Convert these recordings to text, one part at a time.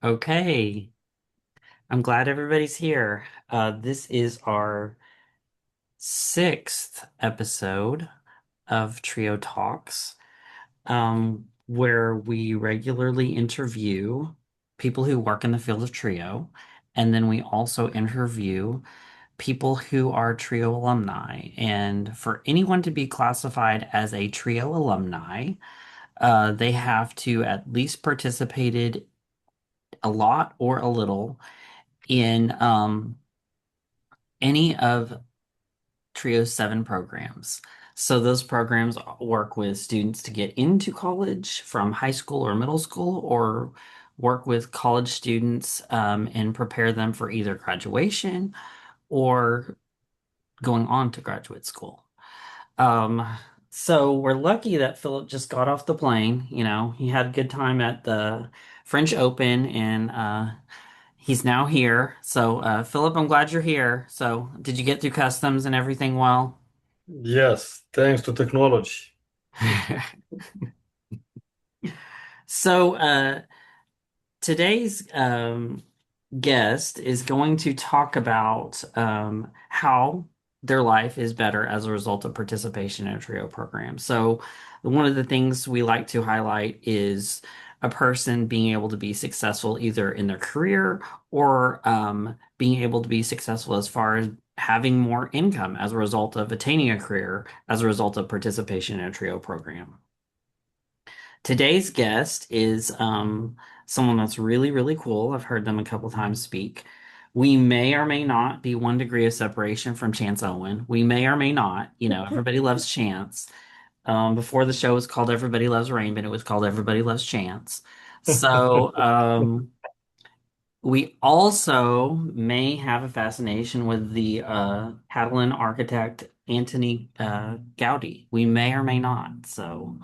Okay, I'm glad everybody's here. This is our sixth episode of Trio Talks, where we regularly interview people who work in the field of trio, and then we also interview people who are trio alumni. And for anyone to be classified as a trio alumni, they have to at least participated a lot or a little in any of Trio's seven programs. So those programs work with students to get into college from high school or middle school, or work with college students and prepare them for either graduation or going on to graduate school. Um, so we're lucky that Philip just got off the plane. He had a good time at the French Open, and he's now here. So, Philip, I'm glad you're here. So, did you get through customs and everything well? Yes, thanks to technology. So, today's guest is going to talk about how their life is better as a result of participation in a trio program. So, one of the things we like to highlight is a person being able to be successful either in their career or being able to be successful as far as having more income as a result of attaining a career as a result of participation in a trio program. Today's guest is someone that's really, really cool. I've heard them a couple times speak. We may or may not be 1 degree of separation from Chance Owen. We may or may not. Everybody loves Chance. Before the show was called Everybody Loves Raymond, it was called Everybody Loves Chance. So we also may have a fascination with the Catalan architect Antoni Gaudi. We may or may not. So.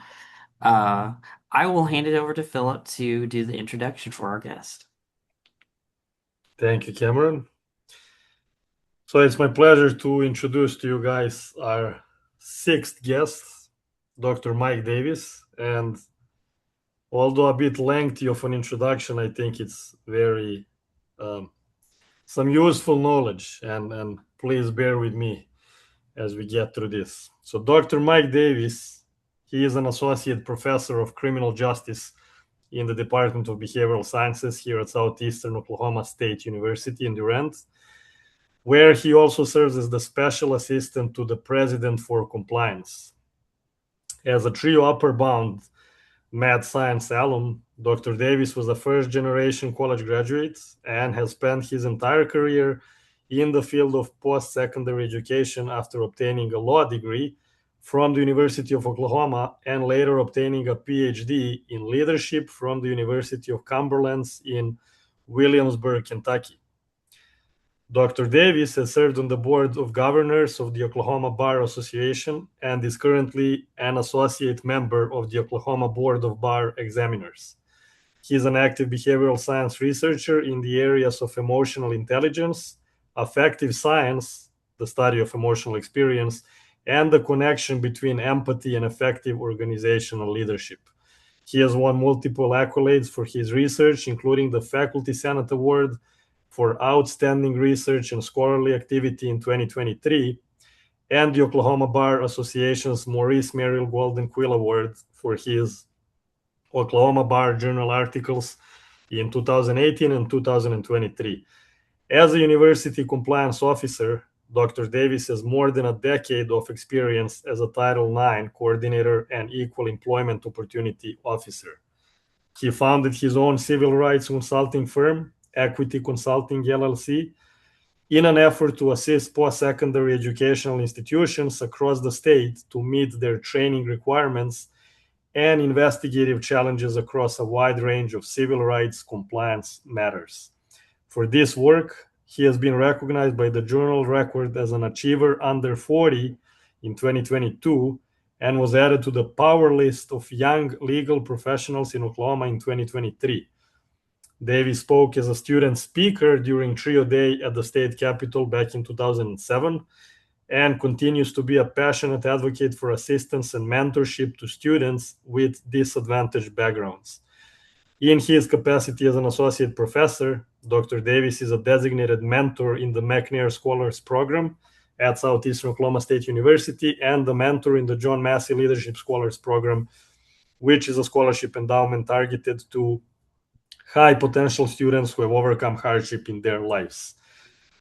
Uh, I will hand it over to Philip to do the introduction for our guest. Thank you, Cameron. So it's my pleasure to introduce to you guys our sixth guest, Dr. Mike Davis. And although a bit lengthy of an introduction, I think it's very um, some useful knowledge. And please bear with me as we get through this. So Dr. Mike Davis, he is an associate professor of criminal justice in the Department of Behavioral Sciences here at Southeastern Oklahoma State University in Durant, where he also serves as the special assistant to the president for compliance. As a trio upper bound math science alum, Dr. Davis was a first generation college graduate and has spent his entire career in the field of post secondary education after obtaining a law degree from the University of Oklahoma and later obtaining a PhD in leadership from the University of Cumberland in Williamsburg, Kentucky. Dr. Davis has served on the board of governors of the Oklahoma Bar Association and is currently an associate member of the Oklahoma Board of Bar Examiners. He is an active behavioral science researcher in the areas of emotional intelligence, affective science, the study of emotional experience, and the connection between empathy and effective organizational leadership. He has won multiple accolades for his research, including the Faculty Senate Award for Outstanding Research and Scholarly Activity in 2023 and the Oklahoma Bar Association's Maurice Merrill Golden Quill Award for his Oklahoma Bar Journal articles in 2018 and 2023. As a university compliance officer, Dr. Davis has more than a decade of experience as a Title IX coordinator and equal employment opportunity officer. He founded his own civil rights consulting firm, Equity Consulting LLC, in an effort to assist post-secondary educational institutions across the state to meet their training requirements and investigative challenges across a wide range of civil rights compliance matters. For this work, he has been recognized by the Journal Record as an Achiever Under 40 in 2022 and was added to the Power List of Young Legal Professionals in Oklahoma in 2023. Davis spoke as a student speaker during Trio Day at the state capitol back in 2007 and continues to be a passionate advocate for assistance and mentorship to students with disadvantaged backgrounds. In his capacity as an associate professor, Dr. Davis is a designated mentor in the McNair Scholars Program at Southeastern Oklahoma State University and the mentor in the John Massey Leadership Scholars Program, which is a scholarship endowment targeted to high potential students who have overcome hardship in their lives.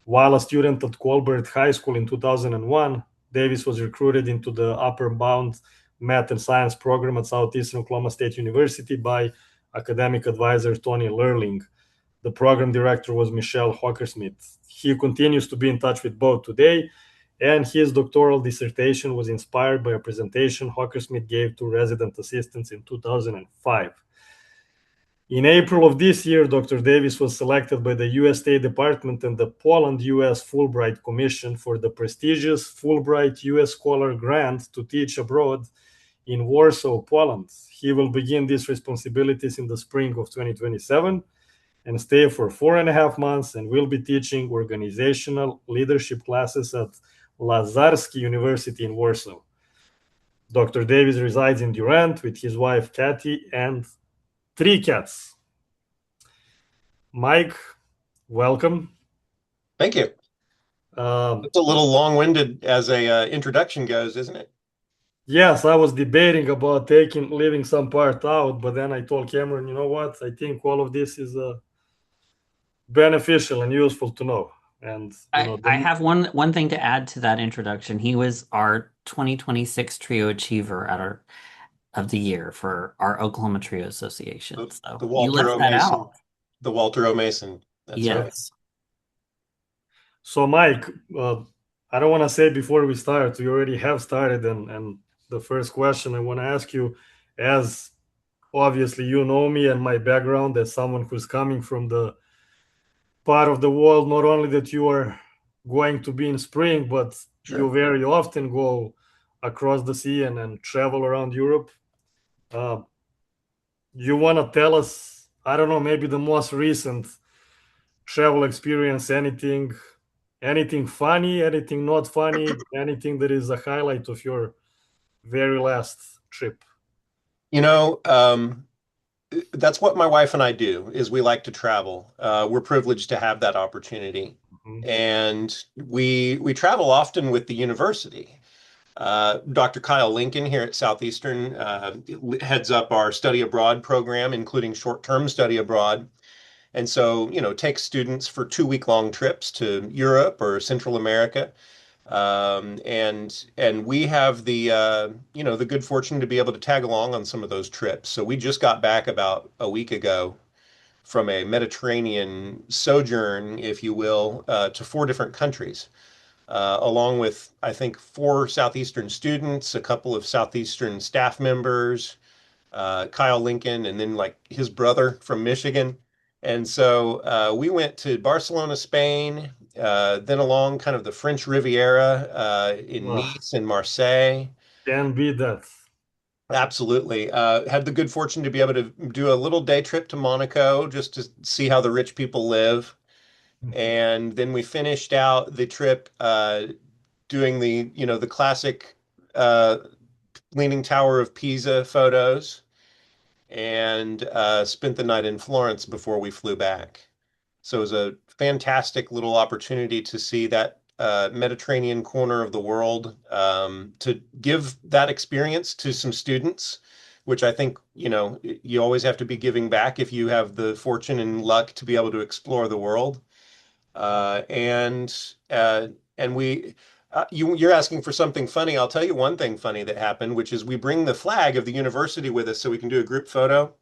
While a student at Colbert High School in 2001, Davis was recruited into the Upper Bound Math and Science program at Southeastern Oklahoma State University by academic advisor Tony Lurling. The program director was Michelle Hockersmith. He continues to be in touch with both today, and his doctoral dissertation was inspired by a presentation Hockersmith gave to resident assistants in 2005. In April of this year, Dr. Davis was selected by the US State Department and the Poland US Fulbright Commission for the prestigious Fulbright US Scholar Grant to teach abroad in Warsaw, Poland. He will begin these responsibilities in the spring of 2027 and stay for 4.5 months and will be teaching organizational leadership classes at Lazarski University in Warsaw. Dr. Davis resides in Durant with his wife Kathy and 3 cats. Mike, welcome. Thank you. Um, It's a little long-winded as a introduction goes, isn't it? yes, I was debating about leaving some part out, but then I told Cameron, you know what? I think all of this is beneficial and useful to know. And I have one thing to add to that introduction. He was our 2026 Trio Achiever at our of the year for our Oklahoma Trio Association. The, So the you Walter left O. that Mason. out. The Walter O. Mason. That's right. Yes. so, Mike, I don't want to say before we start, we already have started, and the first question I want to ask you, as obviously you know me and my background as someone who's coming from the part of the world, not only that you are going to be in spring, but you Sure. very often go across the sea and travel around Europe. Uh, you want to tell us, I don't know, maybe the most recent travel experience, anything funny, anything not funny, anything that is a highlight of your very last trip? You know, that's what my wife and I do, is we like to travel. We're privileged to have that opportunity. Mhm. And we travel often with the university. Dr. Kyle Lincoln here at Southeastern heads up our study abroad program, including short-term study abroad. And so, takes students for 2 week long trips to Europe or Central America. And we have the good fortune to be able to tag along on some of those trips. So we just got back about a week ago from a Mediterranean sojourn, if you will, to 4 different countries, along with, I think, 4 Southeastern students, a couple of Southeastern staff members, Kyle Lincoln, and then like his brother from Michigan. And so we went to Barcelona, Spain, then along kind of the French Riviera in Ah, Nice and Marseille. can be that. Absolutely. Had the good fortune to be able to do a little day trip to Monaco just to see how the rich people live. And then we finished out the trip doing the classic uh, Leaning Tower of Pisa photos and spent the night in Florence before we flew back. So it was a fantastic little opportunity to see that Mediterranean corner of the world, to give that experience to some students, which I think, you always have to be giving back if you have the fortune and luck to be able to explore the world. Uh, and and you're asking for something funny. I'll tell you one thing funny that happened, which is we bring the flag of the university with us so we can do a group photo.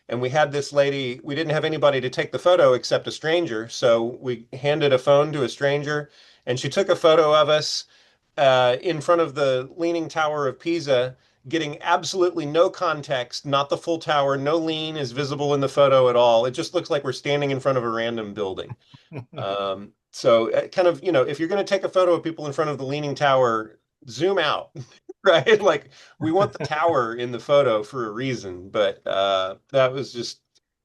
And we had this lady, we didn't have anybody to take the photo except a stranger. So we handed a phone to a stranger, and she took a photo of us in front of the Leaning Tower of Pisa, getting absolutely no context, not the full tower, no lean is visible in the photo at all. It just looks like we're standing in front of a random building. So kind of, if you're going to take a photo of people in front of the Leaning Tower, zoom out, right? Like we want the tower in the photo for a reason, but that was just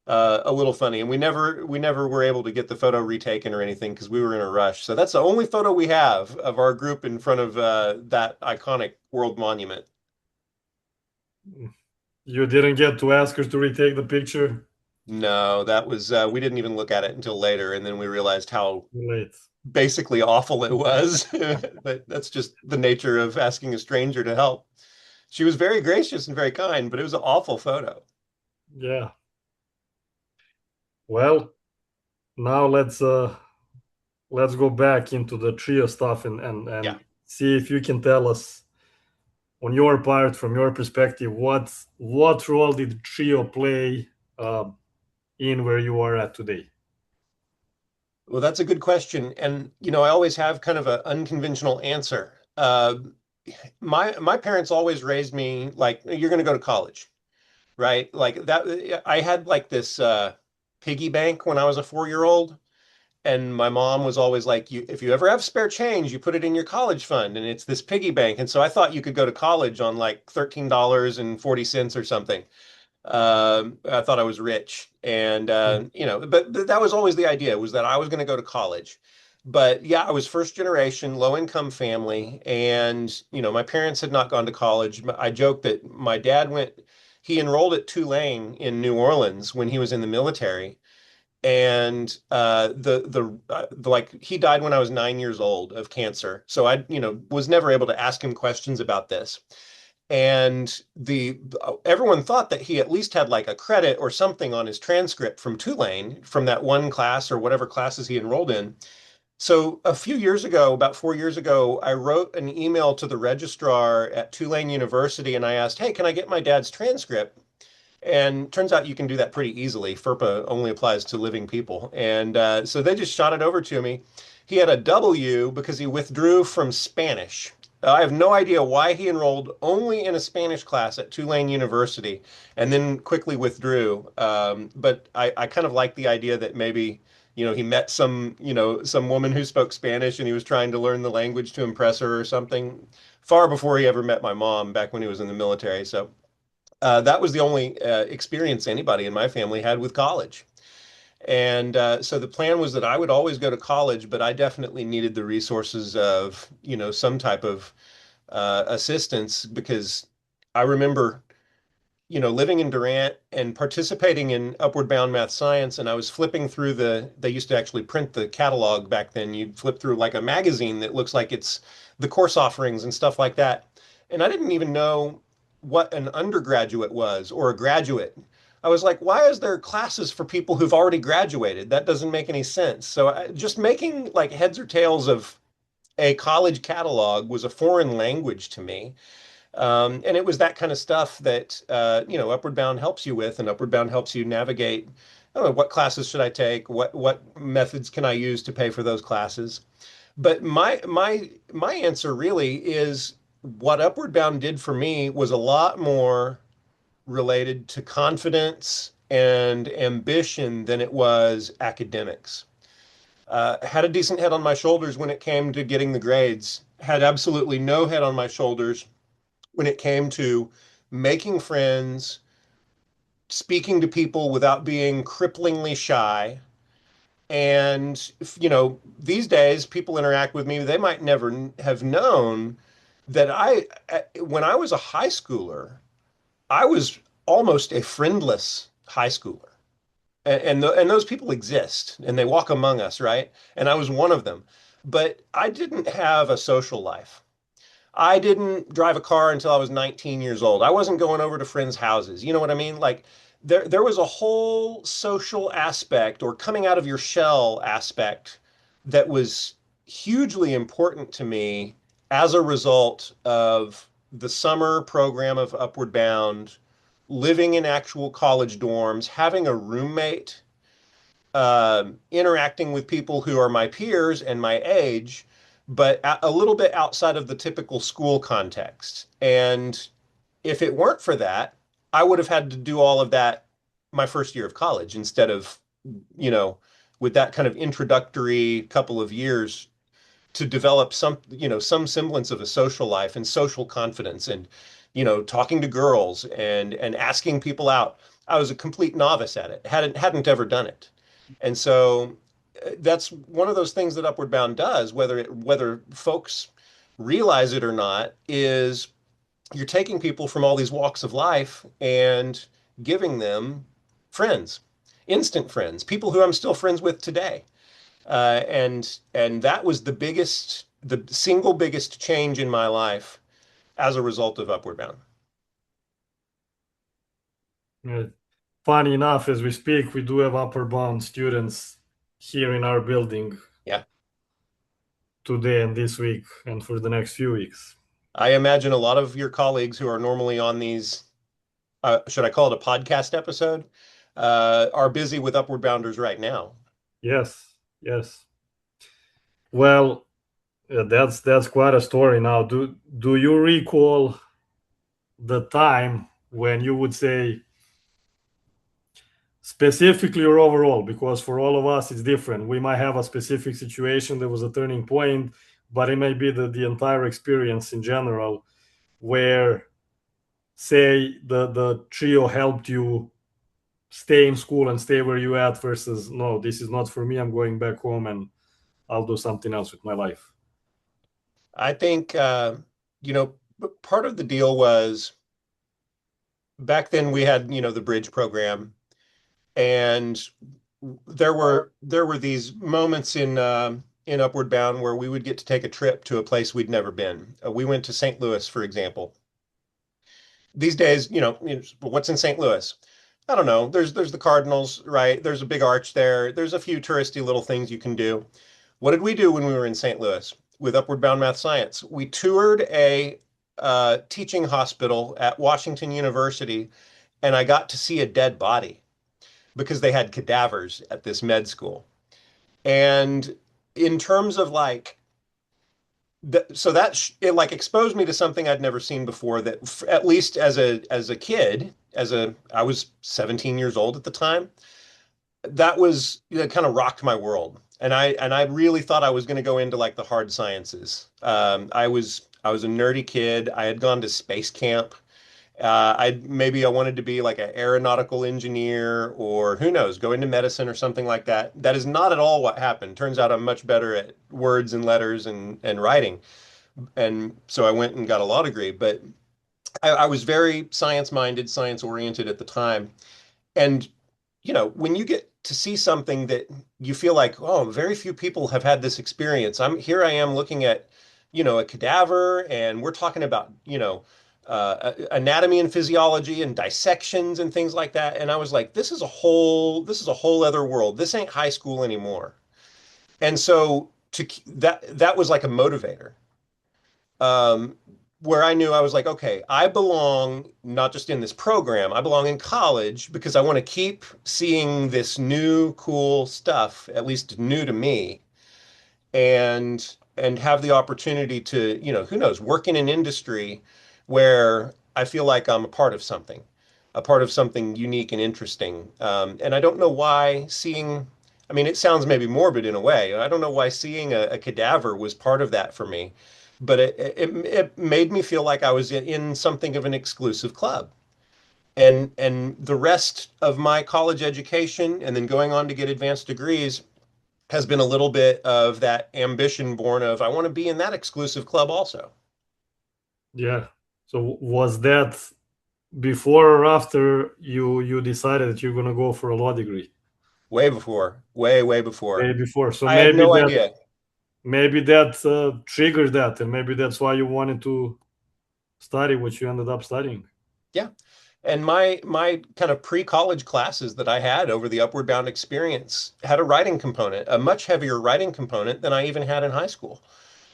a little funny. And we never were able to get the photo retaken or anything because we were in a rush. So that's the only photo we have of our group in front of that iconic world monument. You didn't get to ask her to retake the picture? No, that was we didn't even look at it until later, and then we realized how Late. basically awful it was. But that's just the nature of asking a stranger to help. She was very gracious and very kind, but it was an awful photo. Yeah. Well, now let's go back into the trio stuff Yeah. and see if you can tell us on your part, from your perspective, what role did trio play uh, in where you are at today? Well, that's a good question. And, I always have kind of an unconventional answer. My parents always raised me like, you're going to go to college, right? Like that, I had like this piggy bank when I was a 4-year old. And my mom was always like, if you ever have spare change, you put it in your college fund, and it's this piggy bank. And so I thought you could go to college on like $13.40 or something. I thought I was rich, and but that was always the idea, was that I was going to go to college. But yeah, I was first generation, low income family, and my parents had not gone to college. I joke that my dad he enrolled at Tulane in New Orleans when he was in the military, and like he died when I was 9 years old of cancer. So I was never able to ask him questions about this. And the everyone thought that he at least had like a credit or something on his transcript from Tulane from that one class or whatever classes he enrolled in. So a few years ago, about 4 years ago, I wrote an email to the registrar at Tulane University and I asked, "Hey, can I get my dad's transcript?" And turns out you can do that pretty easily. FERPA only applies to living people. And so they just shot it over to me. He had a W because he withdrew from Spanish. I have no idea why he enrolled only in a Spanish class at Tulane University and then quickly withdrew. But I kind of like the idea that maybe, he met some woman who spoke Spanish and he was trying to learn the language to impress her or something far before he ever met my mom back when he was in the military. So that was the only experience anybody in my family had with college. And so the plan was that I would always go to college, but I definitely needed the resources of, some type of assistance because I remember, living in Durant and participating in Upward Bound Math Science. And I was flipping through they used to actually print the catalog back then. You'd flip through like a magazine that looks like it's the course offerings and stuff like that. And I didn't even know what an undergraduate was or a graduate. I was like, why is there classes for people who've already graduated? That doesn't make any sense. So just making like heads or tails of a college catalog was a foreign language to me. And it was that kind of stuff that Upward Bound helps you with, and Upward Bound helps you navigate. I don't know, what classes should I take? What methods can I use to pay for those classes? But my answer really is what Upward Bound did for me was a lot more related to confidence and ambition than it was academics. Had a decent head on my shoulders when it came to getting the grades. Had absolutely no head on my shoulders when it came to making friends, speaking to people without being cripplingly shy. And, these days people interact with me, they might never have known that when I was a high schooler, I was almost a friendless high schooler. And those people exist and they walk among us, right? And I was one of them. But I didn't have a social life. I didn't drive a car until I was 19 years old. I wasn't going over to friends' houses. You know what I mean? Like there was a whole social aspect or coming out of your shell aspect that was hugely important to me as a result of the summer program of Upward Bound, living in actual college dorms, having a roommate, interacting with people who are my peers and my age, but a little bit outside of the typical school context. And if it weren't for that, I would have had to do all of that my first year of college instead of, you know, with that kind of introductory couple of years to develop some semblance of a social life and social confidence and, talking to girls and asking people out. I was a complete novice at it, hadn't ever done it. And so that's one of those things that Upward Bound does, whether folks realize it or not, is you're taking people from all these walks of life and giving them friends. instant friends, people who I'm still friends with today. And that was the single biggest change in my life as a result of Upward Bound. Uh, Funny enough, as we speak, we do have upper bound students here in our building Yeah. today and this week and for the next few weeks. I imagine a lot of your colleagues who are normally on these, should I call it a podcast episode, are busy with Upward Bounders right now. Yes, yes. Well, that's quite a story. Now, do you recall the time when you would say specifically or overall? Because for all of us, it's different. We might have a specific situation that was a turning point, but it may be the entire experience in general where, say, the trio helped you stay in school and stay where you at versus no, this is not for me. I'm going back home and I'll do something else with my life. I think, you know, part of the deal was back then we had, the bridge program, and there were these moments in Upward Bound where we would get to take a trip to a place we'd never been. We went to St. Louis, for example. These days, what's in St. Louis? I don't know. There's the Cardinals, right? There's a big arch there. There's a few touristy little things you can do. What did we do when we were in St. Louis with Upward Bound Math Science? We toured a teaching hospital at Washington University, and I got to see a dead body because they had cadavers at this med school. And in terms of like, so it like exposed me to something I'd never seen before. That at least as a kid, I was 17 years old at the time. That was kind of rocked my world, and I really thought I was going to go into like the hard sciences. I was a nerdy kid. I had gone to space camp. I wanted to be like an aeronautical engineer, or who knows, go into medicine or something like that. That is not at all what happened. Turns out I'm much better at words and letters and writing. And so I went and got a law degree, but I was very science minded, science oriented at the time. And, when you get to see something that you feel like, oh, very few people have had this experience. I am looking at, a cadaver, and we're talking about, anatomy and physiology and dissections and things like that. And I was like, this is a whole other world. This ain't high school anymore. And so that was like a motivator. Um, where I knew I was like, okay, I belong not just in this program, I belong in college because I want to keep seeing this new cool stuff, at least new to me, and have the opportunity to, who knows, work in an industry where I feel like I'm a part of something unique and interesting. And I don't know why I mean, it sounds maybe morbid in a way. I don't know why seeing a cadaver was part of that for me, but it made me feel like I was in something of an exclusive club. And the rest of my college education and then going on to get advanced degrees has been a little bit of that ambition born of I want to be in that exclusive club also. Yeah. So was that before or after you decided that you're gonna go for a law degree? Way before, way, way Way before. before. So I had maybe no that idea. triggered that, and maybe that's why you wanted to study what you ended up studying. Yeah. And my kind of pre-college classes that I had over the Upward Bound experience had a writing component, a much heavier writing component than I even had in high school,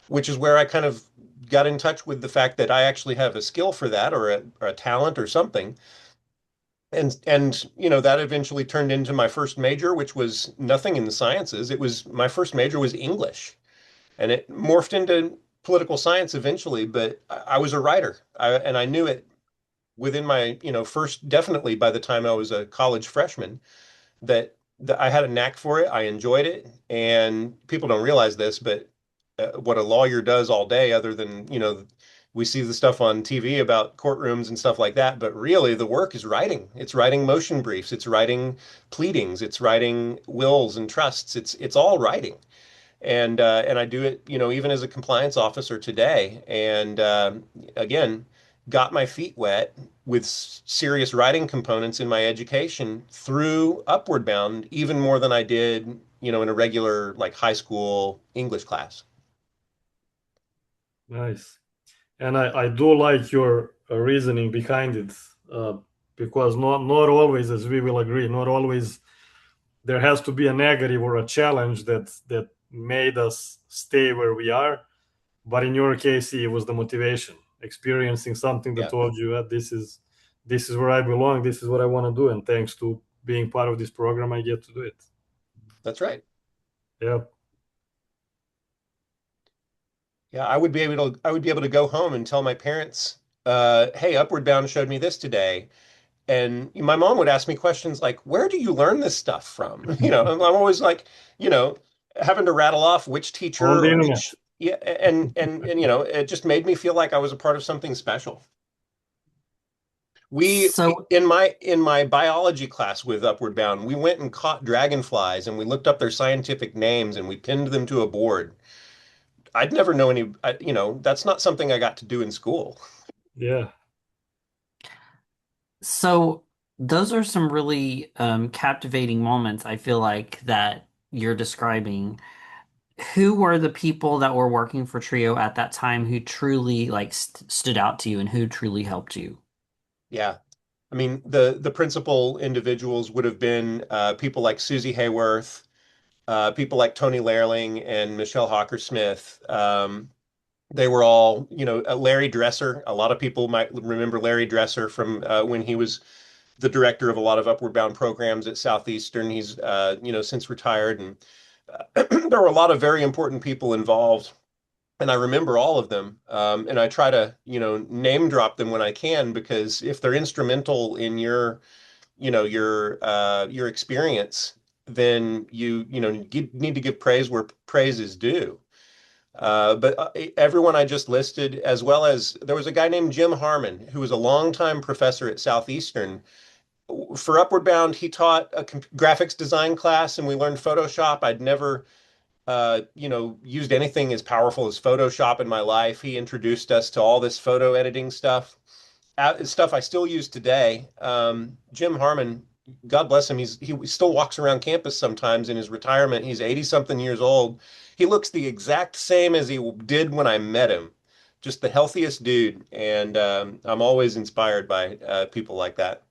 which is where I kind of got in touch with the fact that I actually have a skill for that, or a talent or something. And that eventually turned into my first major, which was nothing in the sciences. It was my first major was English, and it morphed into political science eventually, but I was a writer. And I knew it within my, first, definitely by the time I was a college freshman, that I had a knack for it. I enjoyed it. And people don't realize this, but what a lawyer does all day, other than, we see the stuff on TV about courtrooms and stuff like that, but really the work is writing. It's writing motion briefs, it's writing pleadings, it's writing wills and trusts. It's all writing. And I do it, even as a compliance officer today. And again, got my feet wet with serious writing components in my education through Upward Bound, even more than I did, in a regular like high school English class. Nice. And I do like your reasoning behind it, because not always, as we will agree, not always there has to be a negative or a challenge that made us stay where we are. But in your case, it was the motivation, experiencing something that Yeah, told you that this is where I belong, this is what I want to do, and thanks to being part of this program, I get to do it. that's right. Yeah, Yeah, I would be able to go home and tell my parents, hey, Upward Bound showed me this today. And my mom would ask me questions like, where do you learn this stuff from? And I'm always like, you know, having to rattle off which on teacher the or internet. which, yeah, and it just made me feel like I was a part of something special. We So, in my biology class with Upward Bound, we went and caught dragonflies and we looked up their scientific names and we pinned them to a board. I'd never know that's not something I got to do in school. Yeah. so those are some really captivating moments, I feel like, that you're describing. Who were the people that were working for Trio at that time who truly like stood out to you and who truly helped you? Yeah. I mean, the principal individuals would have been people like Susie Hayworth, people like Tony Lehrling and Michelle Hawker-Smith. They were all, Larry Dresser. A lot of people might remember Larry Dresser from when he was the director of a lot of Upward Bound programs at Southeastern. He's, since retired, and there were a lot of very important people involved. And I remember all of them. And I try to, name drop them when I can, because if they're instrumental in your experience, then need to give praise where praise is due. But everyone I just listed, as well as there was a guy named Jim Harmon, who was a longtime professor at Southeastern. For Upward Bound, he taught a graphics design class, and we learned Photoshop. I'd never, used anything as powerful as Photoshop in my life. He introduced us to all this photo editing stuff, stuff I still use today. Jim Harmon, God bless him, he still walks around campus sometimes in his retirement. He's 80 something years old. He looks the exact same as he did when I met him. Just the healthiest dude, and I'm always inspired by people like that.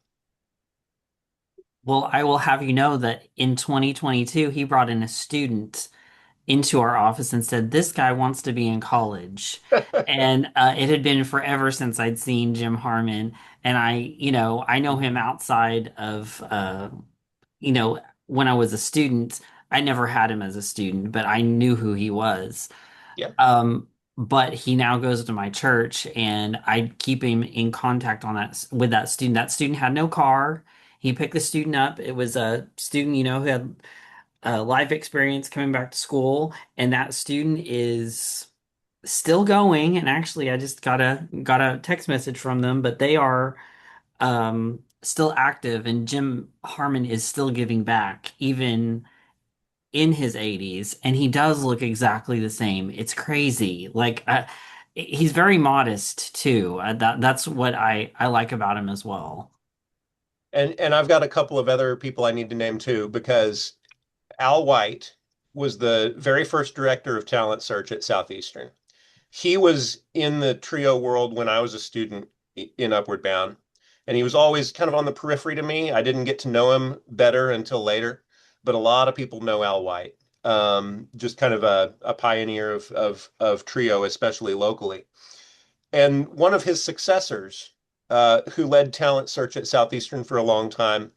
Well, I will have you know that in 2022, he brought in a student into our office and said, "This guy wants to be in college." And it had been forever since I'd seen Jim Harmon. And I know him outside of, you know, when I was a student. I never had him as a student, but I knew who he was. Yeah, But he now goes to my church, and I keep him in contact on that with that student. That student had no car. He picked the student up. It was a student, who had life experience coming back to school, and that student is still going. And actually, I just got a text message from them, but they are still active, and Jim Harmon is still giving back, even in his 80s, and he does look exactly the same. It's crazy. Like he's very modest too. That's what I like about him as well. and I've got a couple of other people I need to name too, because Al White was the very first director of talent search at Southeastern. He was in the trio world when I was a student in Upward Bound, and he was always kind of on the periphery to me. I didn't get to know him better until later, but a lot of people know Al White. Just kind of a pioneer of trio, especially locally. And one of his successors, who led talent search at Southeastern for a long time,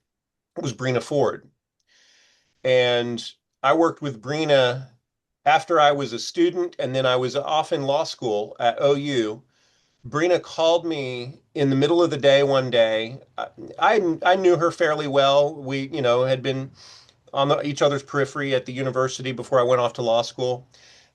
was Brina Ford. And I worked with Brina after I was a student, and then I was off in law school at OU. Brina called me in the middle of the day one day. I knew her fairly well. We, had been on each other's periphery at the university before I went off to law school.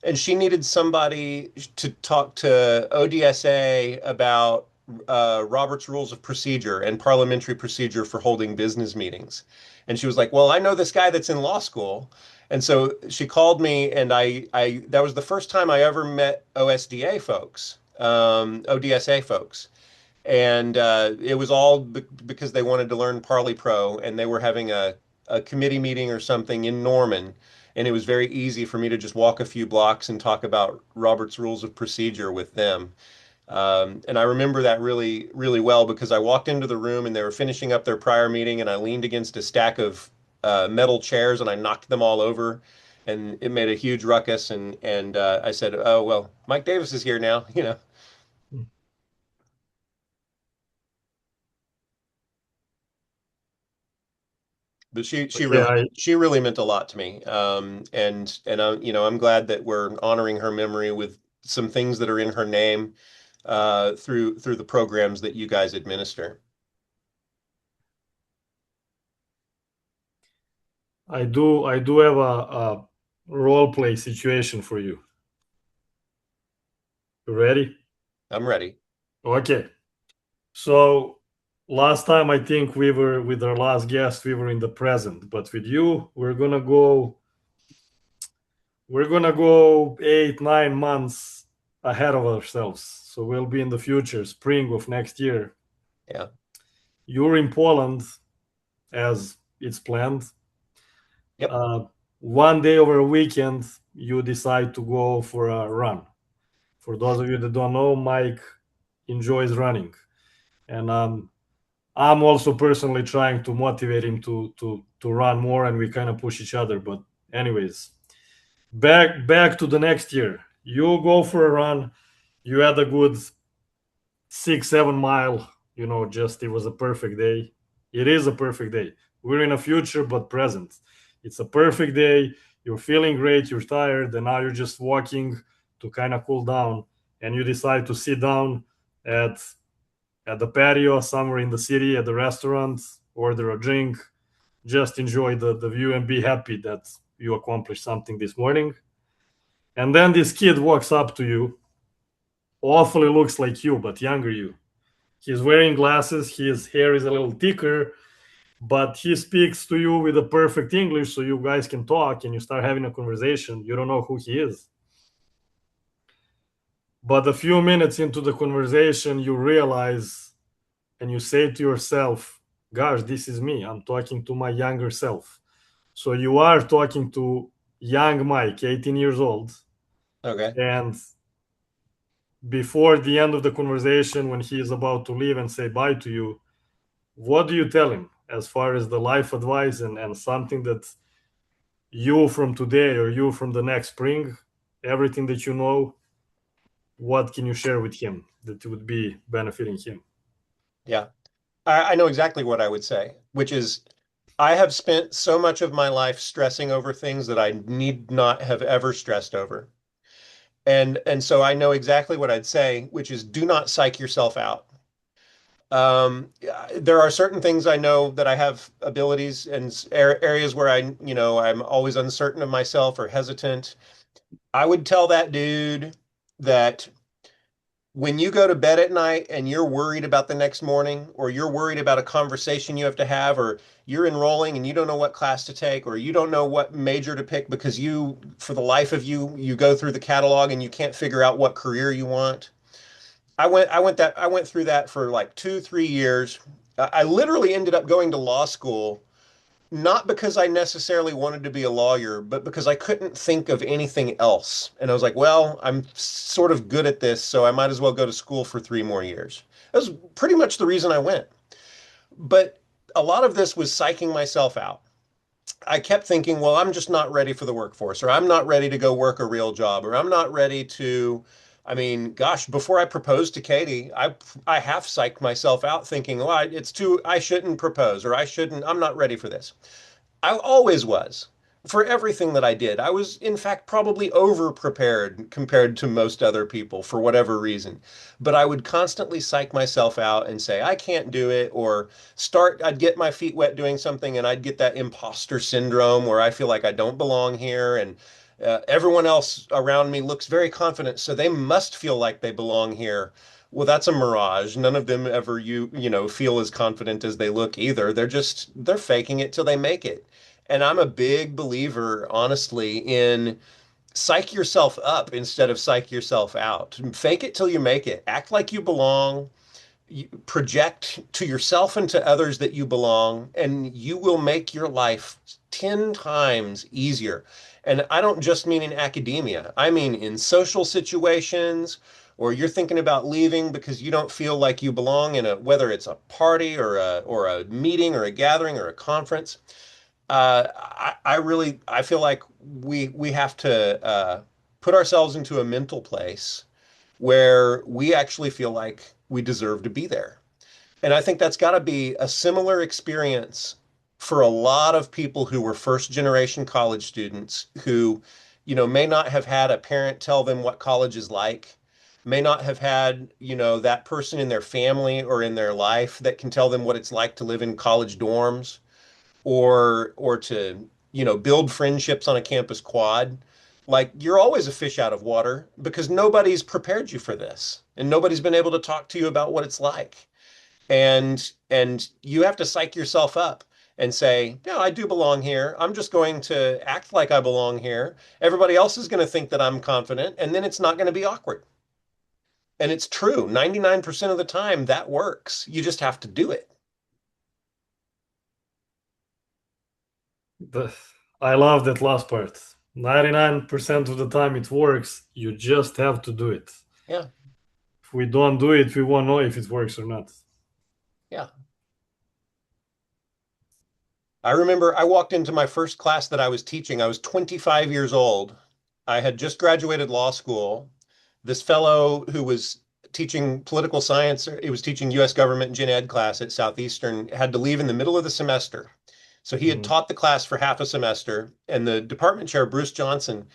And she needed somebody to talk to ODSA about Robert's Rules of Procedure and parliamentary procedure for holding business meetings. And she was like, "Well, I know this guy that's in law school." And so she called me, and that was the first time I ever met OSDA folks, ODSA folks. And it was all because they wanted to learn Parley Pro, and they were having a committee meeting or something in Norman, and it was very easy for me to just walk a few blocks and talk about Robert's Rules of Procedure with them. And I remember that really, really well because I walked into the room and they were finishing up their prior meeting, and I leaned against a stack of metal chairs and I knocked them all over, and it made a huge ruckus. And I said, "Oh well, Mike Davis is here now," you know. But Okay, she really meant a lot to me. And I'm glad that we're honoring her memory with some things that are in her name through the programs that you guys administer. I do have a role play situation for you. You ready? I'm ready. Okay. So last time I think we were with our last guest, we were in the present, but with you, we're gonna go 8, 9 months ahead of ourselves. So we'll be in the future, spring of next year. Yeah. You're in Poland as it's planned. Yep. Uh, one day over a weekend, you decide to go for a run. For those of you that don't know, Mike enjoys running, and I'm also personally trying to motivate him to run more, and we kind of push each other. But anyways, back to the next year. You go for a run. You had a good 6, 7 mile. Just it was a perfect day. It is a perfect day. We're in a future, but present. It's a perfect day. You're feeling great. You're tired, and now you're just walking to kind of cool down. And you decide to sit down at at the patio somewhere in the city at the restaurant, order a drink, just enjoy the view and be happy that you accomplished something this morning. And then this kid walks up to you, awfully looks like you, but younger you. He's wearing glasses, his hair is a little thicker, but he speaks to you with a perfect English so you guys can talk and you start having a conversation. You don't know who he is. But a few minutes into the conversation, you realize and you say to yourself, gosh, this is me. I'm talking to my younger self. So you are talking to young Mike, 18 years old. Okay. And before the end of the conversation, when he is about to leave and say bye to you, what do you tell him as far as the life advice and something that you from today or you from the next spring, everything that you know, what can you share with him that would be benefiting him? Yeah. I know exactly what I would say, which is I have spent so much of my life stressing over things that I need not have ever stressed over. And so I know exactly what I'd say, which is do not psych yourself out. There are certain things I know that I have abilities and areas where I'm always uncertain of myself or hesitant. I would tell that dude that when you go to bed at night and you're worried about the next morning, or you're worried about a conversation you have to have, or you're enrolling and you don't know what class to take, or you don't know what major to pick because for the life of you, you go through the catalog and you can't figure out what career you want. I went through that for like 2, 3 years. I literally ended up going to law school not because I necessarily wanted to be a lawyer, but because I couldn't think of anything else. And I was like, well, I'm sort of good at this, so I might as well go to school for 3 more years. That was pretty much the reason I went. But a lot of this was psyching myself out. I kept thinking, well, I'm just not ready for the workforce, or I'm not ready to go work a real job, or I'm not ready to. I mean, gosh, before I proposed to Katie, I half psyched myself out thinking, well, I shouldn't propose, or I'm not ready for this. I always was for everything that I did. I was, in fact, probably over prepared compared to most other people for whatever reason. But I would constantly psych myself out and say, I can't do it, or I'd get my feet wet doing something and I'd get that imposter syndrome where I feel like I don't belong here. And everyone else around me looks very confident, so they must feel like they belong here. Well, that's a mirage. None of them ever feel as confident as they look either. They're faking it till they make it. And I'm a big believer, honestly, in psych yourself up instead of psych yourself out. Fake it till you make it. Act like you belong. project to yourself and to others that you belong, and you will make your life 10 times easier. And I don't just mean in academia, I mean in social situations, or you're thinking about leaving because you don't feel like you belong in a, whether it's a party or a meeting or a gathering or a conference. I really I feel like we have to put ourselves into a mental place where we actually feel like we deserve to be there. And I think that's got to be a similar experience for a lot of people who were first generation college students who, may not have had a parent tell them what college is like, may not have had, that person in their family or in their life that can tell them what it's like to live in college dorms or to, build friendships on a campus quad. Like you're always a fish out of water because nobody's prepared you for this and nobody's been able to talk to you about what it's like. And you have to psych yourself up and say, "Yeah, I do belong here. I'm just going to act like I belong here. Everybody else is going to think that I'm confident, and then it's not going to be awkward." And it's true. 99% of the time that works. You just have to do it. The, I love that last part. 99% of the time it works. You just have to do it. Yeah. If we don't do it, we won't know if it works or not. Yeah. I remember I walked into my first class that I was teaching. I was 25 years old. I had just graduated law school. This fellow who was teaching political science, he was teaching US government gen ed class at Southeastern, had to leave in the middle of the semester. So he had Mm. taught the class for half a semester, and the department chair, Bruce Johnson,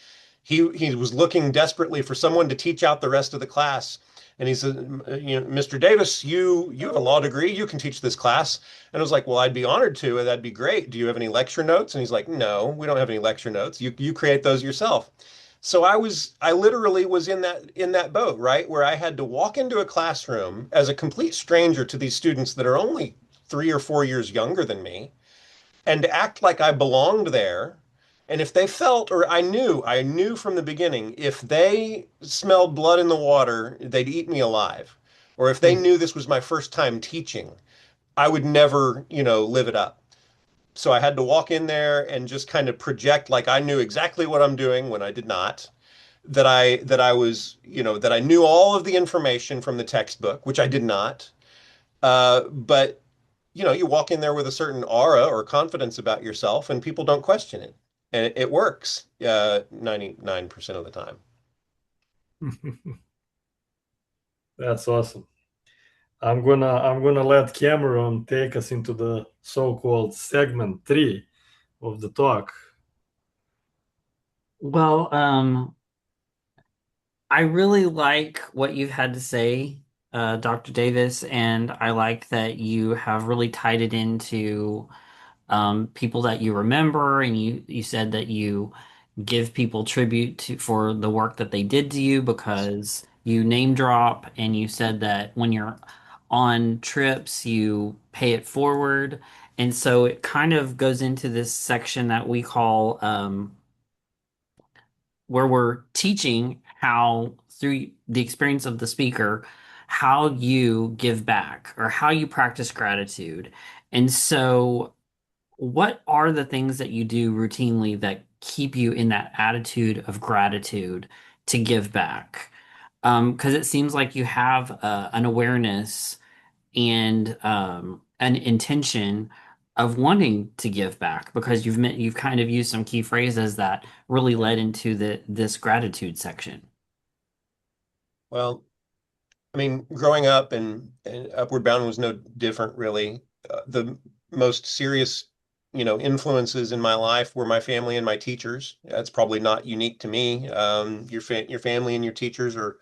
he was looking desperately for someone to teach out the rest of the class. And he said, Mr. Davis, you have a law degree, you can teach this class. And I was like, well, I'd be honored to, and that'd be great. Do you have any lecture notes? And he's like, no, we don't have any lecture notes. You create those yourself. So I literally was in that boat, right? Where I had to walk into a classroom as a complete stranger to these students that are only 3 or 4 years younger than me and act like I belonged there. And if they felt, or I knew from the beginning, if they smelled blood in the water, they'd eat me alive. Or if they Mm. knew this was my first time teaching, I would never, live it up. So I had to walk in there and just kind of project like I knew exactly what I'm doing when I did not. That I was, that I knew all of the information from the textbook, which I did not. But you walk in there with a certain aura or confidence about yourself, and people don't question it, and it works 99% of the time. That's awesome. I'm gonna let Cameron take us into the so-called segment 3 of the talk. Well, I really like what you've had to say, Dr. Davis, and I like that you have really tied it into people that you remember, and you said that you give people tribute to for the work that they did to you because you name drop, and you said that when you're on trips, you pay it forward. And so it kind of goes into this section that we call where we're teaching how, through the experience of the speaker, how you give back or how you practice gratitude. And so, what are the things that you do routinely that keep you in that attitude of gratitude to give back? Because it seems like you have an awareness and an intention of wanting to give back because you've kind of used some key phrases that really led into this gratitude section. Well, I mean, growing up and Upward Bound was no different, really. The most serious, influences in my life were my family and my teachers. That's probably not unique to me. Your family and your teachers are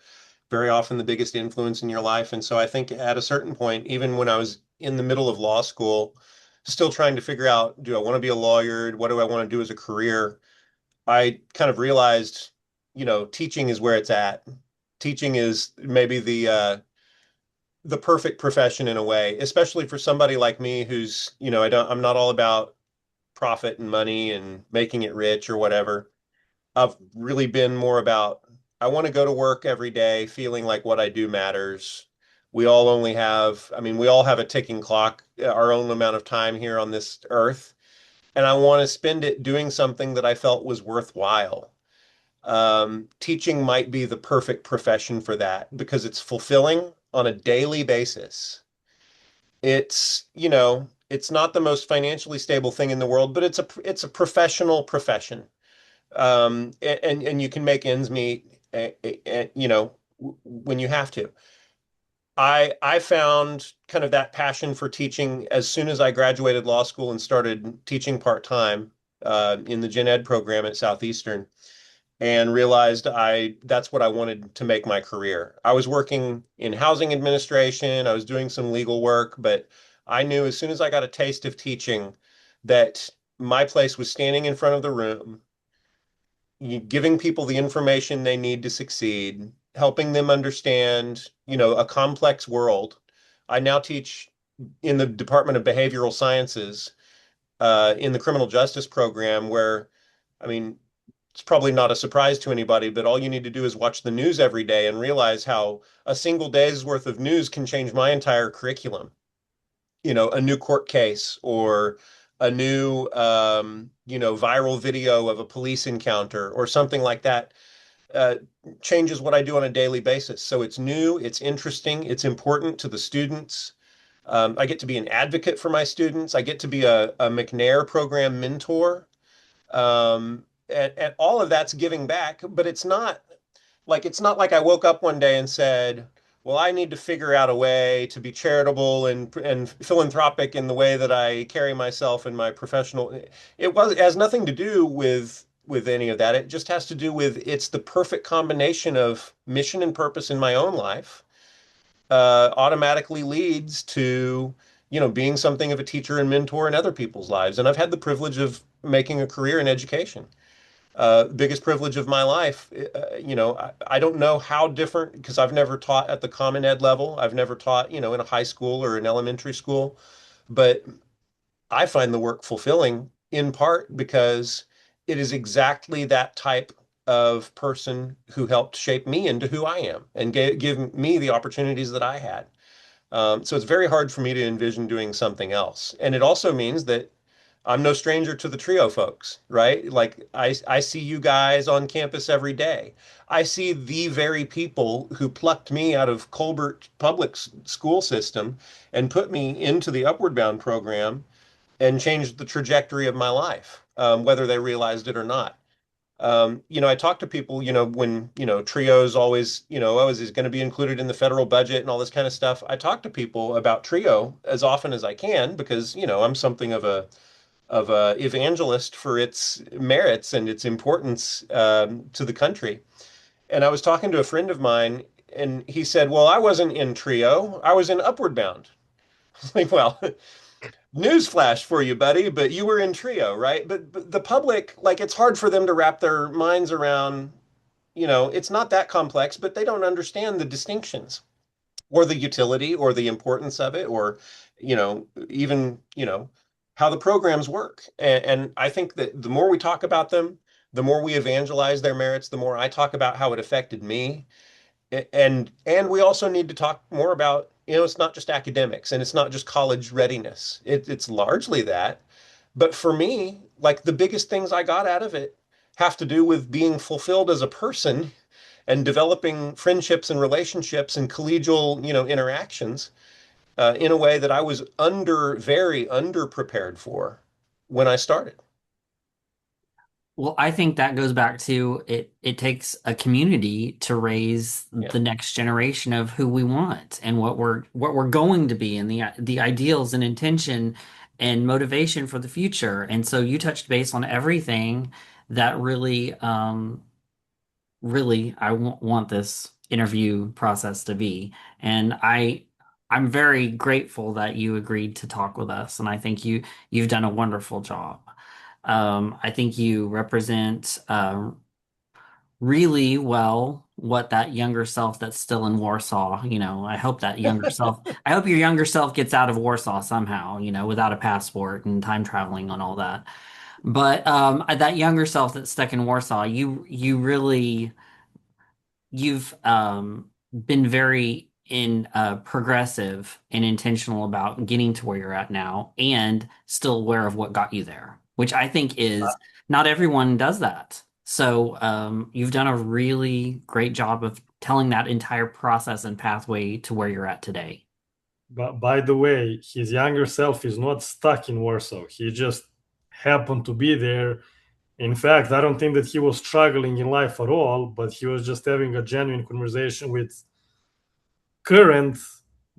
very often the biggest influence in your life. And so I think at a certain point, even when I was in the middle of law school, still trying to figure out, do I want to be a lawyer? What do I want to do as a career? I kind of realized, teaching is where it's at. Teaching is maybe the perfect profession in a way, especially for somebody like me who's, I'm not all about profit and money and making it rich or whatever. I've really been more about I want to go to work every day feeling like what I do matters. We all only have, I mean, we all have a ticking clock, our own amount of time here on this earth. And I want to spend it doing something that I felt was worthwhile. Teaching might be the perfect profession for that because it's fulfilling on a daily basis. It's not the most financially stable thing in the world, but it's a professional profession. And you can make ends meet, when you have to. I found kind of that passion for teaching as soon as I graduated law school and started teaching part-time in the gen ed program at Southeastern and realized I that's what I wanted to make my career. I was working in housing administration, I was doing some legal work, but I knew as soon as I got a taste of teaching that my place was standing in front of the room, giving people the information they need to succeed, helping them understand, a complex world. I now teach in the Department of Behavioral Sciences, in the criminal justice program, where, I mean, it's probably not a surprise to anybody, but all you need to do is watch the news every day and realize how a single day's worth of news can change my entire curriculum. A new court case or a new, viral video of a police encounter or something like that uh, changes what I do on a daily basis. So it's new, it's interesting, it's important to the students. I get to be an advocate for my students. I get to be a McNair program mentor. And all of that's giving back, but it's not like I woke up one day and said, well, I need to figure out a way to be charitable and philanthropic in the way that I carry myself in my professional. It has nothing to do with any of that. It just has to do with it's the perfect combination of mission and purpose in my own life, automatically leads to, being something of a teacher and mentor in other people's lives. And I've had the privilege of making a career in education, biggest privilege of my life. I don't know how different because I've never taught at the Common Ed level. I've never taught, in a high school or an elementary school, but I find the work fulfilling in part because it is exactly that type of person who helped shape me into who I am and give me the opportunities that I had. So it's very hard for me to envision doing something else. And it also means that I'm no stranger to the trio folks, right? Like I see you guys on campus every day. I see the very people who plucked me out of Colbert public school system and put me into the Upward Bound program and changed the trajectory of my life, whether they realized it or not. I talk to people, when, trios always, always is going to be included in the federal budget and all this kind of stuff. I talk to people about trio as often as I can because, I'm something of a evangelist for its merits and its importance to the country. And I was talking to a friend of mine, and he said, "Well, I wasn't in trio; I was in Upward Bound." Like, well, newsflash for you, buddy, but you were in trio, right? But the public, like, it's hard for them to wrap their minds around. It's not that complex, but they don't understand the distinctions or the utility or the importance of it or even how the programs work, and I think that the more we talk about them, the more we evangelize their merits, the more I talk about how it affected me. And we also need to talk more about, it's not just academics and it's not just college readiness. It's largely that, but for me, like, the biggest things I got out of it have to do with being fulfilled as a person and developing friendships and relationships and collegial, interactions in a way that I was very under prepared for when I started. Well, I think that goes back to it takes a community to raise Yeah. the next generation of who we want and what we're going to be and the ideals and intention and motivation for the future. And so you touched base on everything that really I want this interview process to be. And I'm very grateful that you agreed to talk with us, and I think you've done a wonderful job. I think you represent really well what that younger self that's still in Warsaw, I hope that younger self, I hope your younger self gets out of Warsaw somehow, without a passport and time traveling and all that. But that younger self that's stuck in Warsaw, you've been very progressive and intentional about getting to where you're at now and still aware of what got you there, which I think is not everyone does that. So you've done a really great job of telling that entire process and pathway to where you're at today. But by the way, his younger self is not stuck in Warsaw. He just happened to be there. In fact, I don't think that he was struggling in life at all, but he was just having a genuine conversation with current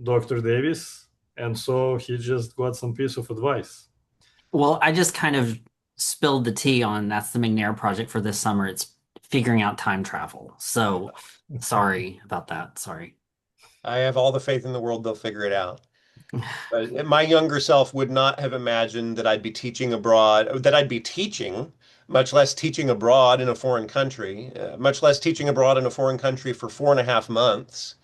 Dr. Davis. And so he just got some piece of advice. Well, I just kind of spilled the tea on that's the McNair project for this summer. It's figuring out time travel. So sorry about that. Sorry. I have all the faith in the world they'll figure it out. But my younger self would not have imagined that I'd be teaching abroad, that I'd be teaching, much less teaching abroad in a foreign country, much less teaching abroad in a foreign country for 4.5 months.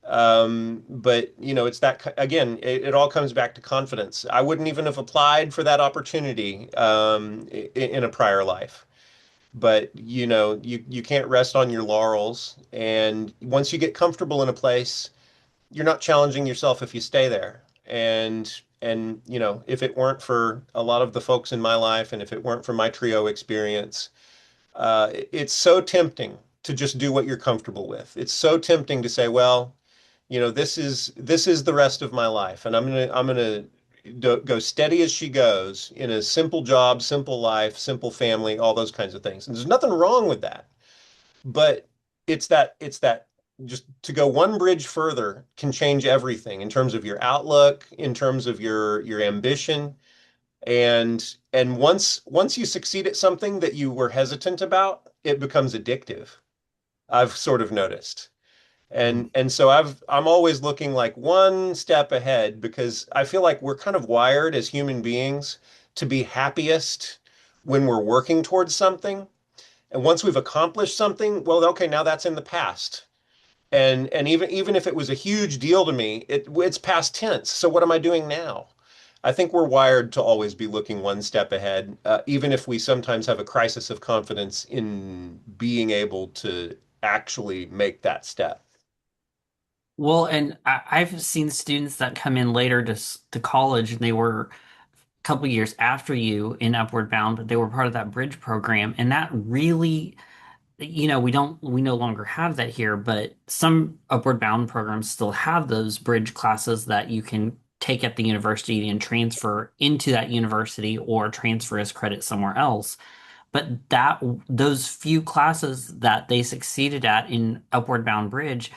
But it's that again, it all comes back to confidence. I wouldn't even have applied for that opportunity in a prior life. But you can't rest on your laurels. And once you get comfortable in a place, you're not challenging yourself if you stay there. And if it weren't for a lot of the folks in my life, and if it weren't for my trio experience, it's so tempting to just do what you're comfortable with. It's so tempting to say, well, this is the rest of my life, and I'm gonna go steady as she goes in a simple job, simple life, simple family, all those kinds of things. And there's nothing wrong with that. But it's that just to go one bridge further can change everything in terms of your outlook, in terms of your ambition. And once you succeed at something that you were hesitant about, it becomes addictive. I've sort of noticed. Mm. And so I'm always looking like one step ahead because I feel like we're kind of wired as human beings to be happiest when we're working towards something. And once we've accomplished something, well, okay, now that's in the past. And even if it was a huge deal to me, it's past tense. So what am I doing now? I think we're wired to always be looking one step ahead, even if we sometimes have a crisis of confidence in being able to actually make that step. Well, and I've seen students that come in later to college and they were a couple years after you in Upward Bound, but they were part of that bridge program. And that really, we no longer have that here, but some Upward Bound programs still have those bridge classes that you can take at the university and transfer into that university or transfer as credit somewhere else. But those few classes that they succeeded at in Upward Bound Bridge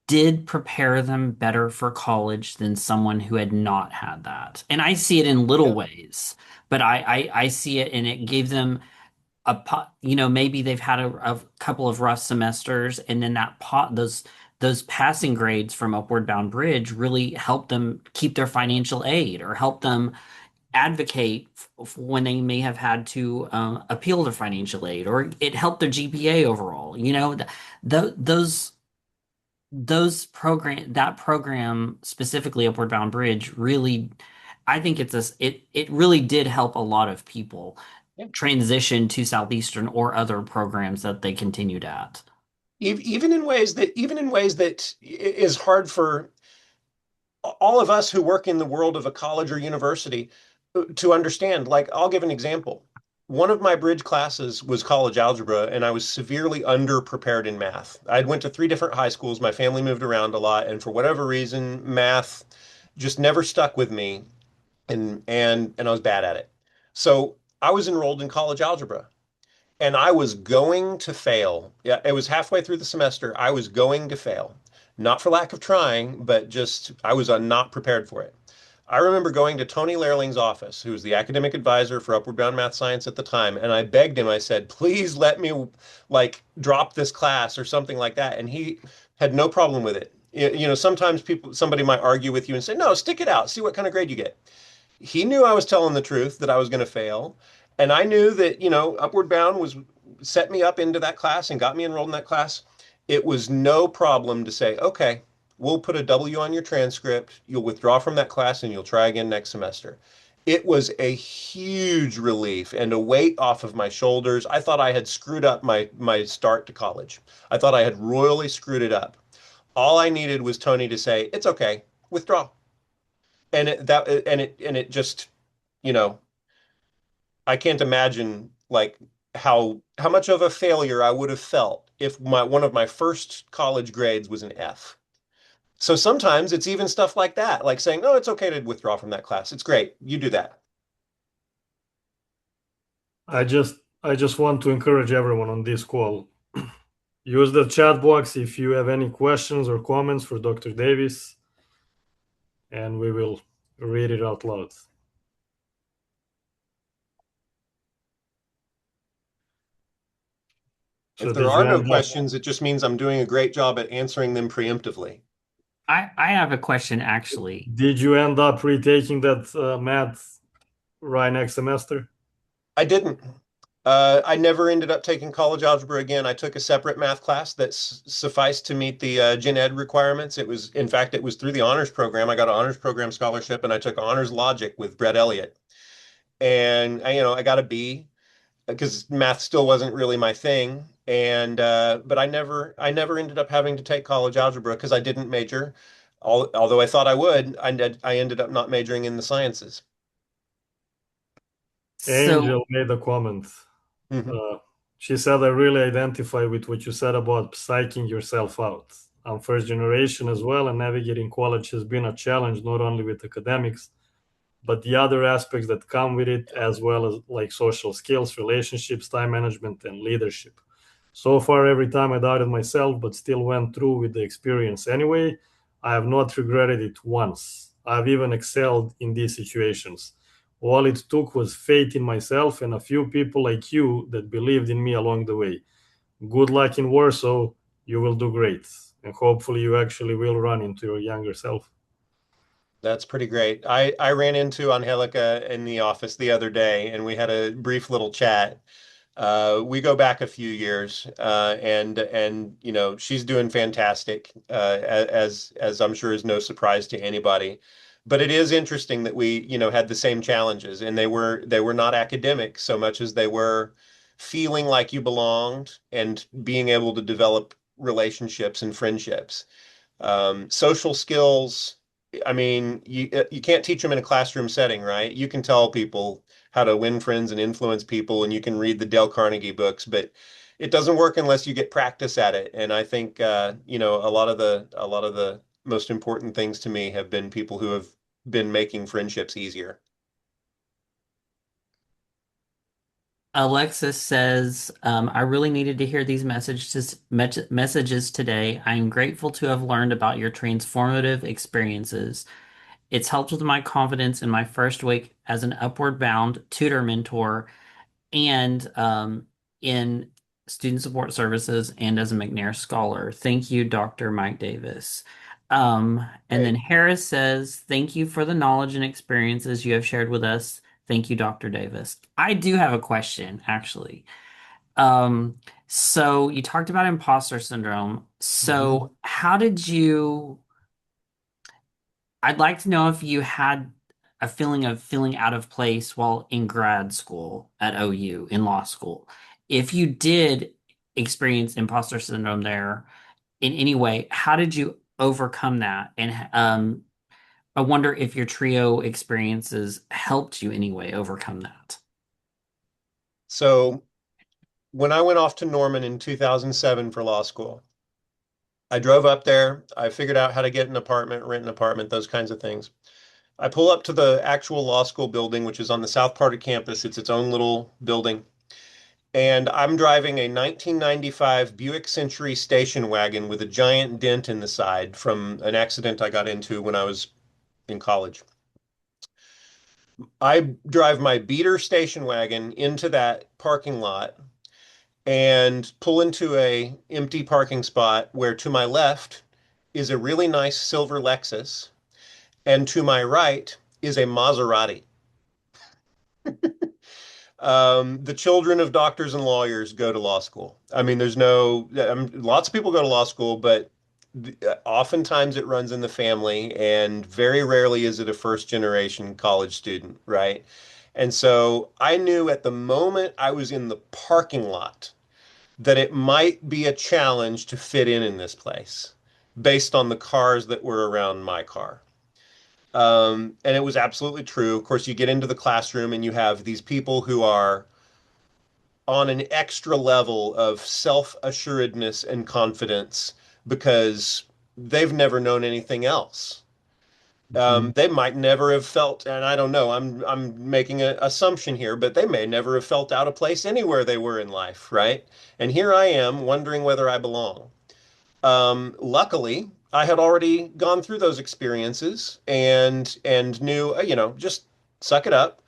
did prepare them better for college than someone who had not had that. And I see it in little Yeah. ways, but I see it and it gave them maybe they've had a couple of rough semesters and then those passing grades from Upward Bound Bridge really helped them keep their financial aid or help them advocate when they may have had to appeal their financial aid or it helped their GPA overall. Those that program specifically Upward Bound Bridge really I think it really did help a lot of people Yeah. transition to Southeastern or other programs that they continued at. Even in ways that is hard for all of us who work in the world of a college or university to understand. Like, I'll give an example. One of my bridge classes was college algebra, and I was severely underprepared in math. I went to three different high schools. My family moved around a lot, and for whatever reason, math just never stuck with me, and I was bad at it. So I was enrolled in college algebra, and I was going to fail. Yeah, it was halfway through the semester. I was going to fail, not for lack of trying, but just I was not prepared for it. I remember going to Tony Lerling's office, who was the academic advisor for Upward Bound Math Science at the time, and I begged him, I said, please let me like drop this class or something like that. And he had no problem with it. Sometimes somebody might argue with you and say, no, stick it out, see what kind of grade you get. He knew I was telling the truth, that I was going to fail. And I knew that, Upward Bound was set me up into that class and got me enrolled in that class. It was no problem to say, okay, we'll put a W on your transcript. You'll withdraw from that class and you'll try again next semester. It was a huge relief and a weight off of my shoulders. I thought I had screwed up my start to college. I thought I had royally screwed it up. All I needed was Tony to say, "It's okay, withdraw." And it just, you know, I can't imagine like how much of a failure I would have felt if my one of my first college grades was an F. So sometimes it's even stuff like that, like saying, "No, it's okay to withdraw from that class. It's great. You do that." I just want to encourage everyone on this call. Use the chat box if you have any questions or comments for Dr. Davis, and we will read it out loud. If So there did are you no end up questions, it just means I'm doing a great job at answering them preemptively. I have a question actually. did you end up retaking that math right next semester? I didn't. I never ended up taking college algebra again. I took a separate math class that sufficed to meet the gen ed requirements. In fact, it was through the honors program. I got an honors program scholarship, and I took honors logic with Brett Elliott. And I got a B because math still wasn't really my thing. And but I never ended up having to take college algebra because I didn't major. Although I thought I would, I ended up not majoring in the sciences. So Angel made a comment. Mhm. Uh, she said, I really identify with what you said about psyching yourself out. I'm first generation as well, and navigating college has been a challenge, not only with academics, but the other aspects that come with it, as well as like social skills, relationships, time management, and leadership. So far, every time I doubted myself, but still went through with the experience anyway, I have not regretted it once. I've even excelled in these situations. All it took was faith in myself and a few people like you that believed in me along the way. Good luck in Warsaw. You will do great. And hopefully, you actually will run into your younger self. That's pretty great. I ran into Angelica in the office the other day, and we had a brief little chat. We go back a few years, and she's doing fantastic, as I'm sure is no surprise to anybody. But it is interesting that we, had the same challenges, and they were not academic so much as they were feeling like you belonged and being able to develop relationships and friendships. Social skills, I mean, you can't teach them in a classroom setting, right? You can tell people how to win friends and influence people, and you can read the Dale Carnegie books, but it doesn't work unless you get practice at it. And I think a lot of the most important things to me have been people who have been making friendships easier. Alexis says, I really needed to hear these messages today. I am grateful to have learned about your transformative experiences. It's helped with my confidence in my first week as an upward bound tutor mentor and in student support services and as a McNair scholar. Thank you, Dr. Mike Davis. And then Great. Harris says, thank you for the knowledge and experiences you have shared with us. Thank you, Dr. Davis. I do have a question, actually. Um, so you talked about imposter syndrome. Mhm. So how did you I'd like to know if you had a feeling of feeling out of place while in grad school at OU in law school. If you did experience imposter syndrome there in any way, how did you overcome that? And I wonder if your trio experiences helped you anyway overcome that. So when I went off to Norman in 2007 for law school, I drove up there. I figured out how to get an apartment, rent an apartment, those kinds of things. I pull up to the actual law school building, which is on the south part of campus. It's its own little building. And I'm driving a 1995 Buick Century station wagon with a giant dent in the side from an accident I got into when I was in college. I drive my beater station wagon into that parking lot and pull into a empty parking spot where to my left is a really nice silver Lexus and to my right is a Maserati. The children of doctors and lawyers go to law school. I mean, lots of people go to law school, but oftentimes it runs in the family, and very rarely is it a first generation college student, right? And so I knew at the moment I was in the parking lot that it might be a challenge to fit in this place. based on the cars that were around my car. And it was absolutely true. Of course, you get into the classroom and you have these people who are on an extra level of self-assuredness and confidence because they've never known anything else. Mhm. They might never have felt, and I don't know, I'm making an assumption here, but they may never have felt out of place anywhere they were in life, right? And here I am wondering whether I belong. Luckily, I had already gone through those experiences and knew, just suck it up,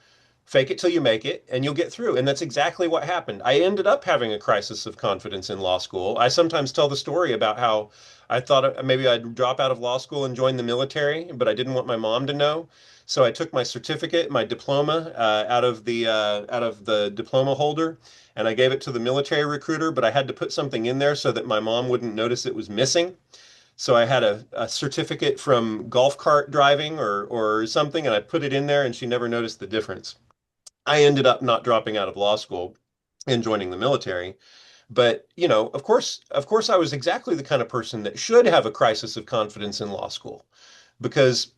fake it till you make it, and you'll get through. And that's exactly what happened. I ended up having a crisis of confidence in law school. I sometimes tell the story about how I thought maybe I'd drop out of law school and join the military, but I didn't want my mom to know. So I took my certificate, my diploma, out of the diploma holder, and I gave it to the military recruiter. But I had to put something in there so that my mom wouldn't notice it was missing. So I had a certificate from golf cart driving or something, and I put it in there, and she never noticed the difference. I ended up not dropping out of law school and joining the military. But, of course, I was exactly the kind of person that should have a crisis of confidence in law school because,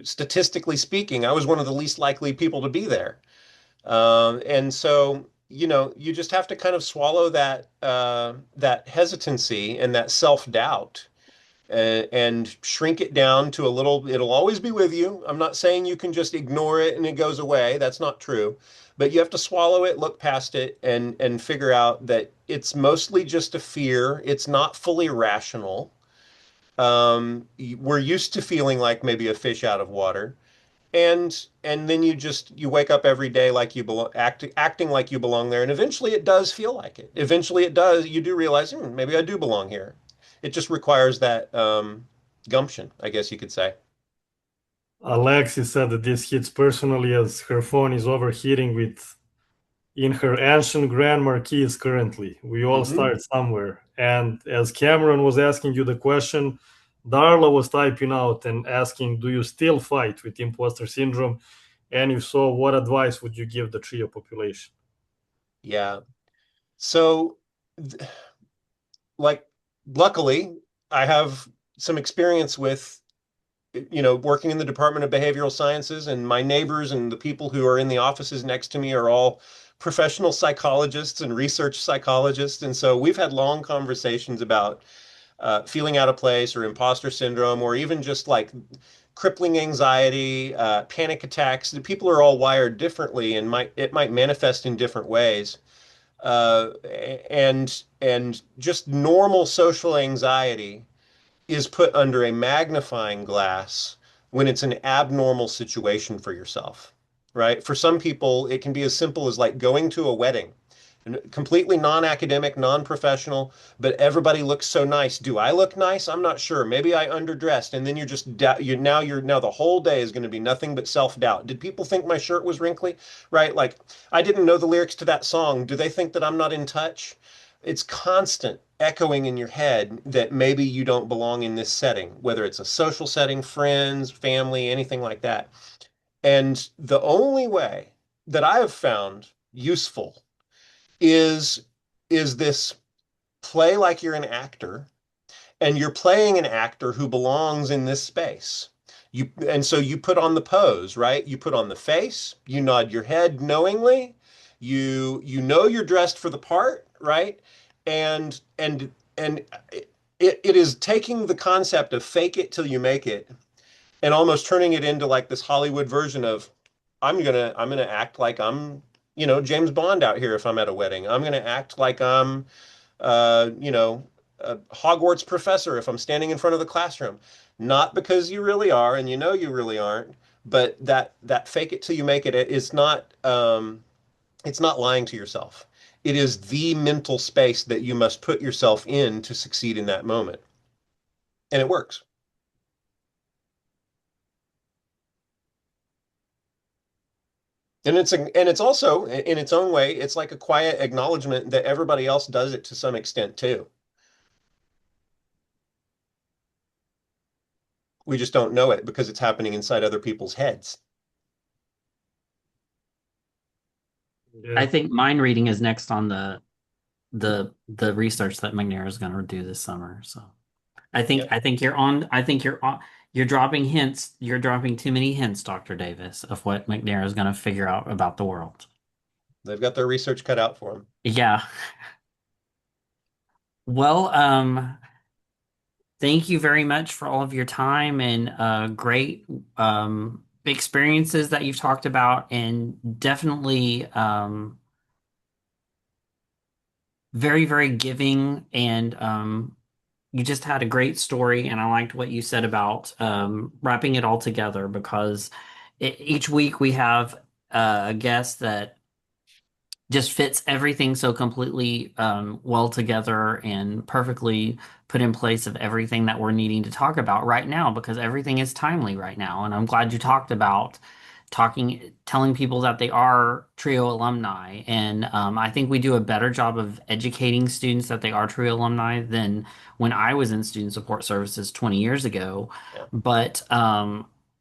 statistically speaking, I was one of the least likely people to be there. And so, you just have to kind of swallow that hesitancy and that self-doubt and shrink it down to a little, it'll always be with you. I'm not saying you can just ignore it and it goes away. That's not true. But you have to swallow it, look past it, and figure out that it's mostly just a fear. It's not fully rational. We're used to feeling like maybe a fish out of water. And then you wake up every day like you belong, acting like you belong there, and eventually it does feel like it. Eventually it does. You do realize, maybe I do belong here. It just requires that gumption, I guess you could say. Alexi said that this hits personally as her phone is overheating with in her ancient grandma keys currently. We all Hmm. start somewhere. And as Cameron was asking you the question, Darla was typing out and asking, do you still fight with imposter syndrome? And if so, what advice would you give the trio population? Yeah. So, th- like, luckily, I have some experience with working in the Department of Behavioral Sciences, and my neighbors and the people who are in the offices next to me are all professional psychologists and research psychologists. And so we've had long conversations about feeling out of place or imposter syndrome, or even just like crippling anxiety, panic attacks. The people are all wired differently, and it might manifest in different ways. Uh, and just normal social anxiety is put under a magnifying glass when it's an abnormal situation for yourself, right? For some people, it can be as simple as like going to a wedding, completely non-academic, non-professional, but everybody looks so nice. Do I look nice? I'm not sure. Maybe I underdressed, and then you're now the whole day is going to be nothing but self-doubt. Did people think my shirt was wrinkly? Right? Like I didn't know the lyrics to that song. Do they think that I'm not in touch? It's constant echoing in your head that maybe you don't belong in this setting, whether it's a social setting, friends, family, anything like that. And the only way that I have found useful is is this play like you're an actor and you're playing an actor who belongs in this space. And so you put on the pose, right? You put on the face, you nod your head knowingly, you know you're dressed for the part, right? And it is taking the concept of fake it till you make it and almost turning it into like this Hollywood version of I'm gonna act like I'm James Bond out here if I'm at a wedding. I'm gonna act like I'm uh, you know a Hogwarts professor if I'm standing in front of the classroom. Not because you really are and you know you really aren't, but that fake it till you make it is not it's not lying to yourself. It is the mental space that you must put yourself in to succeed in that moment. And it works. And it's also in its own way, it's like a quiet acknowledgement that everybody else does it to some extent too. We just don't know it because it's happening inside other people's heads. I Yeah. think mind reading is next on the research that McNair is going to do this summer. So Yep. You're dropping hints. You're dropping too many hints, Dr. Davis, of what McNair is going to figure out about the world. They've got their research cut out for them. Yeah. Well, thank you very much for all of your time and great experiences that you've talked about, and definitely very, very giving. And you just had a great story, and I liked what you said about wrapping it all together because each week we have a guest that just fits everything so completely well together and perfectly put in place of everything that we're needing to talk about right now because everything is timely right now. And I'm glad you talked about telling people that they are TRIO alumni. And I think we do a better job of educating students that they are TRIO alumni than when I was in student support services 20 years ago. Yeah. But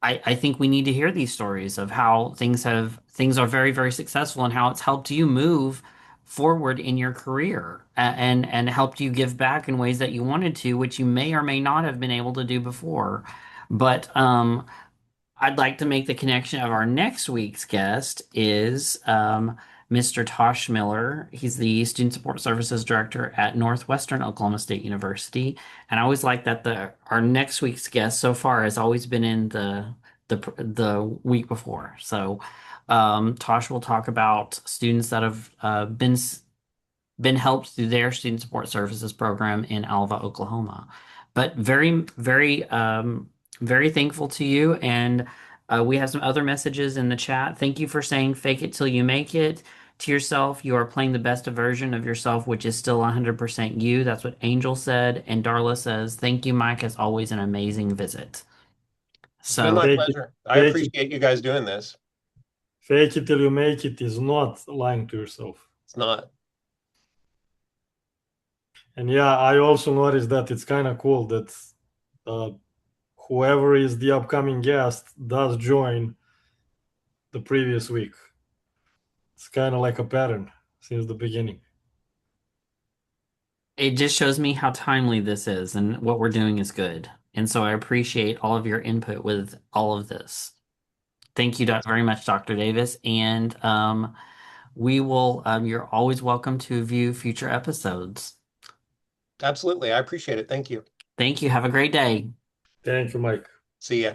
I think we need to hear these stories of how things are very, very successful and how it's helped you move forward in your career and helped you give back in ways that you wanted to, which you may or may not have been able to do before. But I'd like to make the connection of our next week's guest is Mr. Tosh Miller. He's the Student Support Services Director at Northwestern Oklahoma State University. And I always like that our next week's guest so far has always been in the week before. So Tosh will talk about students that have been helped through their student support services program in Alva, Oklahoma. But very, very, very thankful to you. And we have some other messages in the chat. Thank you for saying fake it till you make it to yourself. You are playing the best version of yourself, which is still 100% you. That's what Angel said. And Darla says, thank you, Mike, as always, an amazing visit. It's been So my Fake it, pleasure. I fake it, appreciate you guys doing this. fake it till you make it is not lying to yourself. It's not. And yeah, I also noticed that it's kind of cool that uh, whoever is the upcoming guest does join the previous week. It's kind of like a pattern since the beginning. it just shows me how timely this is and what we're doing is good. And so I appreciate all of your input with all of this. Thank you very much, Dr. Davis. And you're always welcome to view future episodes. Absolutely. I appreciate it. Thank you. Thank you. Have a great day. Thank you, Mike. See ya.